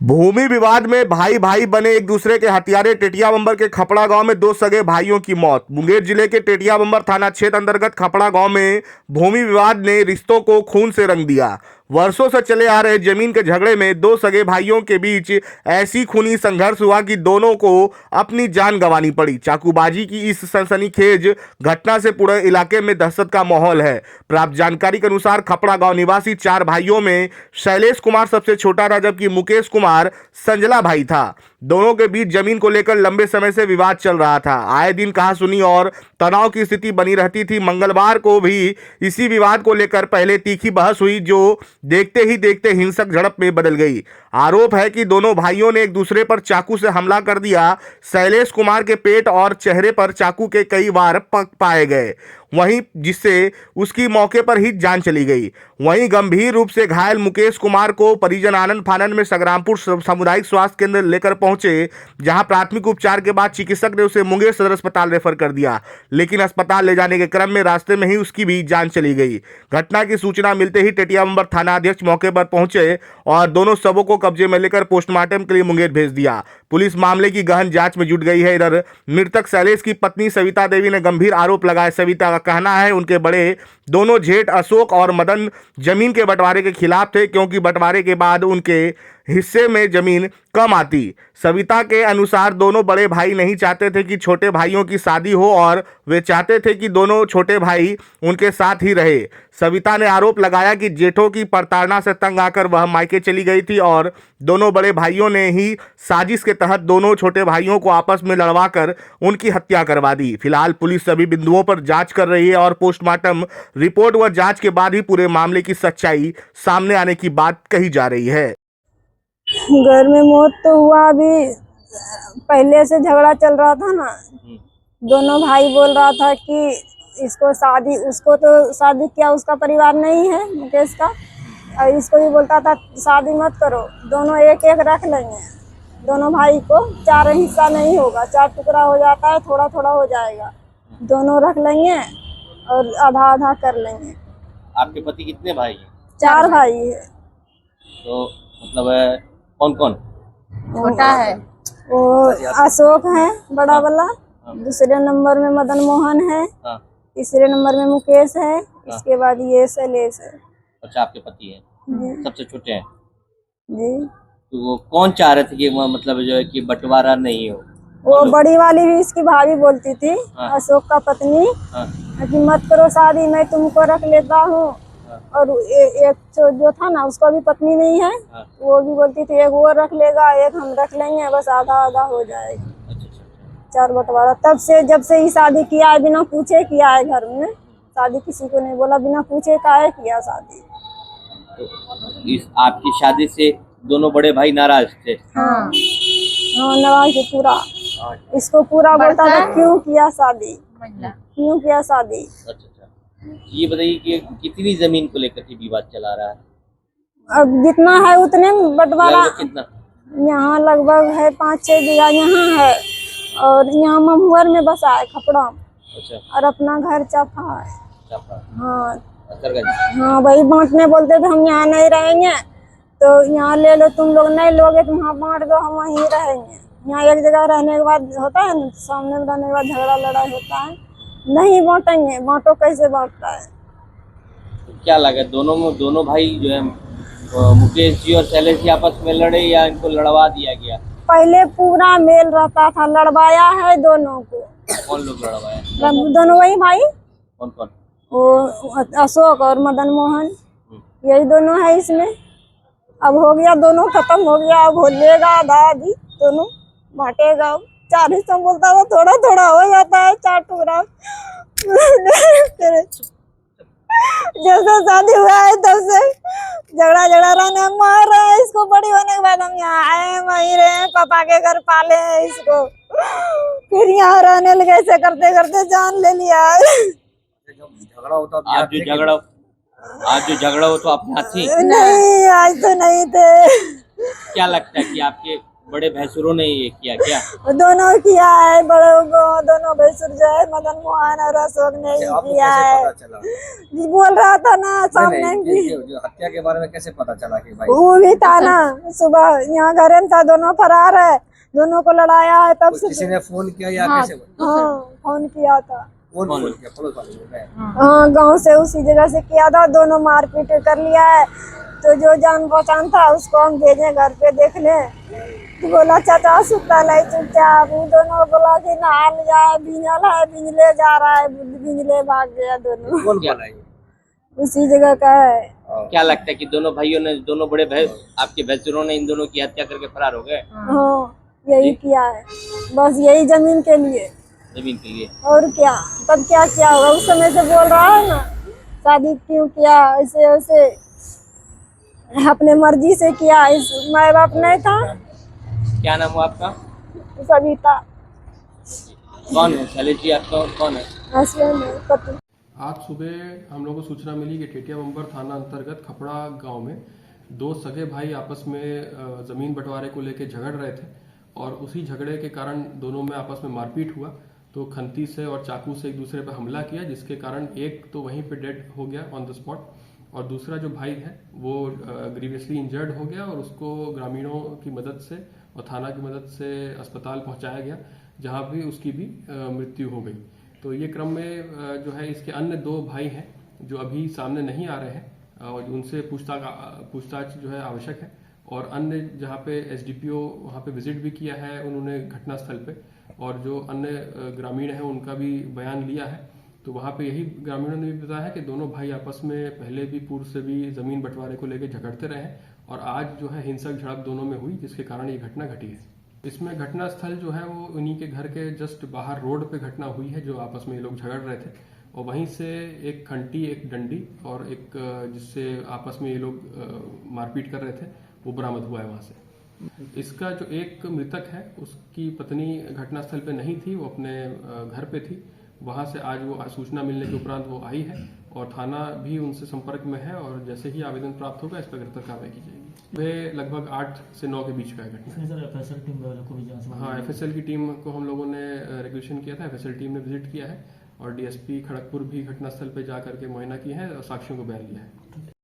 भूमि विवाद में भाई भाई बने एक दूसरे के हथियारे। टेटिया बंबर के खपड़ा गांव में दो सगे भाइयों की मौत। मुंगेर जिले के टेटिया बंबर थाना क्षेत्र अंतर्गत खपड़ा गांव में भूमि विवाद ने रिश्तों को खून से रंग दिया। वर्षों से चले आ रहे जमीन के झगड़े में दो सगे भाइयों के बीच ऐसी खूनी संघर्ष हुआ कि दोनों को अपनी जान गंवानी पड़ी। चाकूबाजी की इस सनसनीखेज घटना से पूरे इलाके में दहशत का माहौल है। प्राप्त जानकारी के अनुसार खपड़ा गांव निवासी चार भाइयों में शैलेश कुमार सबसे छोटा था, जबकि मुकेश कुमार संजला भाई था। दोनों के बीच जमीन को लेकर लंबे समय से विवाद चल रहा था। आए दिन कहासुनी और तनाव की स्थिति बनी रहती थी। मंगलवार को भी इसी विवाद को लेकर पहले तीखी बहस हुई, जो देखते ही देखते हिंसक झड़प में बदल गई। आरोप है कि दोनों भाइयों ने एक दूसरे पर चाकू से हमला कर दिया। शैलेश कुमार के पेट और चेहरे पर चाकू के कई वार पाए गए, वहीं जिससे उसकी मौके पर ही जान चली गई। वहीं गंभीर रूप से घायल मुकेश कुमार को परिजन आनंद फानंद में संग्रामपुर सामुदायिक स्वास्थ्य केंद्र लेकर पहुंचे, जहां प्राथमिक उपचार के बाद चिकित्सक ने उसे मुंगेर सदर अस्पताल रेफर कर दिया, लेकिन अस्पताल ले जाने के क्रम में रास्ते में ही उसकी भी जान चली गई। घटना की सूचना मिलते ही टेटिया बंबर थाना अध्यक्ष मौके पर पहुंचे और दोनों शवों को कब्जे में लेकर पोस्टमार्टम के लिए मुंगेर भेज दिया। पुलिस मामले की गहन जांच में जुट गई है। इधर मृतक शैलेश की पत्नी सविता देवी ने गंभीर आरोप लगाए। सविता का कहना है उनके बड़े दोनों जेठ अशोक और मदन जमीन के बंटवारे के खिलाफ थे, क्योंकि बंटवारे के बाद उनके हिस्से में जमीन कम आती। सविता के अनुसार दोनों बड़े भाई नहीं चाहते थे कि छोटे भाइयों की शादी हो और वे चाहते थे कि दोनों छोटे भाई उनके साथ ही रहे। सविता ने आरोप लगाया कि जेठों की प्रताड़ना से तंग आकर वह मायके चली गई थी और दोनों बड़े भाइयों ने ही साजिश के तहत दोनों छोटे भाइयों को आपस में लड़वाकर उनकी हत्या करवा दी। फिलहाल पुलिस सभी बिंदुओं पर जांच कर रही है और पोस्टमार्टम रिपोर्ट व जांच के बाद ही पूरे मामले की सच्चाई सामने आने की बात कही जा रही है। घर में मौत तो हुआ, अभी पहले से झगड़ा चल रहा था ना। दोनों भाई बोल रहा था कि इसको शादी, उसको तो शादी किया उसका परिवार नहीं है मुकेश का, और इसको भी बोलता था शादी मत करो, दोनों एक एक रख लेंगे। दोनों भाई को चार हिस्सा नहीं होगा, चार टुकड़ा हो जाता है, थोड़ा थोड़ा हो जाएगा, दोनों रख लेंगे और आधा आधा कर लेंगे। आपके पति कितने भाई हैं? चार भाई है। तो मतलब कौन कौन? छोटा है वो अशोक है बड़ा वाला, दूसरे नंबर में मदन मोहन है, तीसरे नंबर में मुकेश है, इसके बाद ये शैलेश है। अच्छा, आपके पति है, सबसे छोटे हैं जी। तो वो कौन चाह रहे थे कि मतलब जो है कि बंटवारा नहीं हो? वो बड़ी वाली भी इसकी भाभी बोलती थी, अशोक का पत्नी, कि मत करो शादी, मैं तुमको रख लेता हूँ। और एक जो था ना, उसका भी पत्नी नहीं है, वो भी बोलती थी एक वो रख लेगा, एक हम रख लेंगे, बस आधा आधा हो जाएगा। चार बंटवारा। तब से जब से ही शादी किया है, बिना पूछे किया है। घर में शादी किसी को नहीं बोला, बिना पूछे काहे किया शादी। तो इस आपकी शादी से दोनों बड़े भाई नाराज थे? हाँ नाराज थे पूरा। इसको पूरा बोलता था क्यों किया शादी, क्यों किया शादी। अच्छा, ये बताइए कि कितनी जमीन को लेकर के विवाद चला रहा है? अब जितना है उतने बंटवारा। कितना? यहाँ लगभग है 5-6 बीघा यहाँ है, और यहाँ ममुहर में बसा है खपड़ा। अच्छा। और अपना घर चाफा है। चाफा? हाँ हाँ, वही बांटने बोलते थे, हम यहाँ नहीं रहेंगे तो यहाँ ले लो, तुम लोग नहीं लोगे तो वहाँ बांट दो, हम वहीं रहेंगे। यहाँ एक जगह रहने के बाद होता है ना, सामने में रहने के बाद झगड़ा लड़ाई होता है, नहीं बांटेंगे, बांटो कैसे बांटता है। तो क्या लगा दोनों भाई जो है मुकेश जी और शैलेश जी आपस में लड़े या इनको लड़वा दिया गया? पहले पूरा मेल रहता था, लड़वाया है दोनों को। कौन लोग लड़वाया? दोनों वही भाई। कौन कौन? वो अशोक और मदन मोहन, यही दोनों है इसमें। अब हो गया, दोनों खत्म हो गया, अब हो लेगा आधा आधी, दोनों बांटेगा। 4 हिस्सा बोलता था, थोड़ा थोड़ा हो जाता है, 4 टुकड़ा। जैसे शादी हुआ है तब से झगड़ा रहने, मार रहे हैं इसको। बड़ी होने के बाद हम यहाँ आए, वहीं रहे, पापा के घर पाले हैं इसको, फिर यहाँ रहने लगे। ऐसे करते करते जान ले लिया। झगड़ा होता आज जो झगड़ा हो तो आप यहाँ थी? नहीं, आज तो नहीं थे। क्या लगता है कि आपके बड़े भैंसुरों ने ये किया क्या? दोनों किया है, बड़े दोनों भैंसुर जो है मदन मोहन और अशोक ने ही आपको किया कैसे है। पता चला? जी बोल रहा था ना सामने नहीं, भी, जो हत्या के बारे में कैसे पता चला कि भाई वो भी था ना सुबह यहाँ घर में था, दोनों फरार है, दोनों को लड़ाया है तब से। किसी ने फोन किया या हाँ, कैसे? हाँ फोन किया था। कौन फोन किया? पुलिस वाले लोग हैं? हाँ गांव से उसी जगह से किया था, दोनों मारपीट कर लिया है। तो जो जान पहचान था उसको हम भेजे घर पे देख ले, तो बोला चाचा सुता लाई चुपचाप। वो दोनों बोला कि नहा जाए, भींजल है, भींजले जा रहा है, भींजले भाग गया दोनों। कौन बोला ये? उसी जगह का है। क्या लगता है कि दोनों भाइयों ने, दोनों बड़े भाई आपके भैंसुरों ने इन दोनों की हत्या करके फरार हो गए हाँ यही किया है, बस यही जमीन के लिए, जमीन के लिए? और क्या। तब क्या किया होगा, उस समय से बोल रहा है ना शादी क्यों किया, ऐसे ऐसे अपने मर्जी से किया, इस माँ बाप नहीं था। क्या नाम हुआ आपका? सविता कौन है शैलेश जी, आपका कौन है? हस्बैंड है, पति। आज सुबह हम लोगों को सूचना मिली कि टेटिया बम्बर थाना अंतर्गत खपड़ा गांव में दो सगे भाई आपस में ज़मीन बंटवारे को लेकर झगड़ रहे थे और उसी झगड़े के कारण दोनों में आपस में मारपीट हुआ। तो खंती से और चाकू से एक दूसरे पर हमला किया, जिसके कारण एक तो वहीं पे डेड हो गया ऑन द स्पॉट, और दूसरा जो भाई है वो ग्रीवियसली इंजर्ड हो गया और उसको ग्रामीणों की मदद से और थाना की मदद से अस्पताल पहुंचाया गया, जहां भी उसकी भी मृत्यु हो गई। तो ये क्रम में जो है इसके अन्य दो भाई हैं जो अभी सामने नहीं आ रहे हैं और उनसे पूछताछ जो है आवश्यक है। और अन्य जहाँ पे एसडीपीओ वहाँ पे विजिट भी किया है उन्होंने घटनास्थल पे, और जो अन्य ग्रामीण हैं उनका भी बयान लिया है। तो वहाँ पे यही ग्रामीणों ने भी बताया है कि दोनों भाई आपस में पहले भी पूर्व से भी जमीन बंटवारे को लेकर झगड़ते रहे और आज जो है हिंसक झड़प दोनों में हुई, जिसके कारण ये घटना घटी है। इसमें घटना स्थल जो है वो उन्हीं के घर के जस्ट बाहर रोड पे घटना हुई है, जो आपस में ये लोग झगड़ रहे थे, और वहीं से एक खंटी, एक डंडी और एक जिससे आपस में ये लोग मारपीट कर रहे थे वो बरामद हुआ है वहां से। इसका जो एक मृतक है उसकी पत्नी घटनास्थल पे नहीं थी, वो अपने घर पे थी। वहां से आज वो सूचना मिलने के उपरांत वो आई है और थाना भी उनसे संपर्क में है, और जैसे ही आवेदन प्राप्त होगा इस पर अग्रतर कार्रवाई की जाएगी। वे लगभग 8 से 9 के बीच का है घटना। हाँ, एफएसएल की टीम को हम लोगों ने रेगुलेशन किया था, एफएसएल टीम ने विजिट किया है और डीएसपी खड़गपुर भी घटनास्थल पर जा करके मुआयना किया है और साक्ष्यों को बयान लिया है।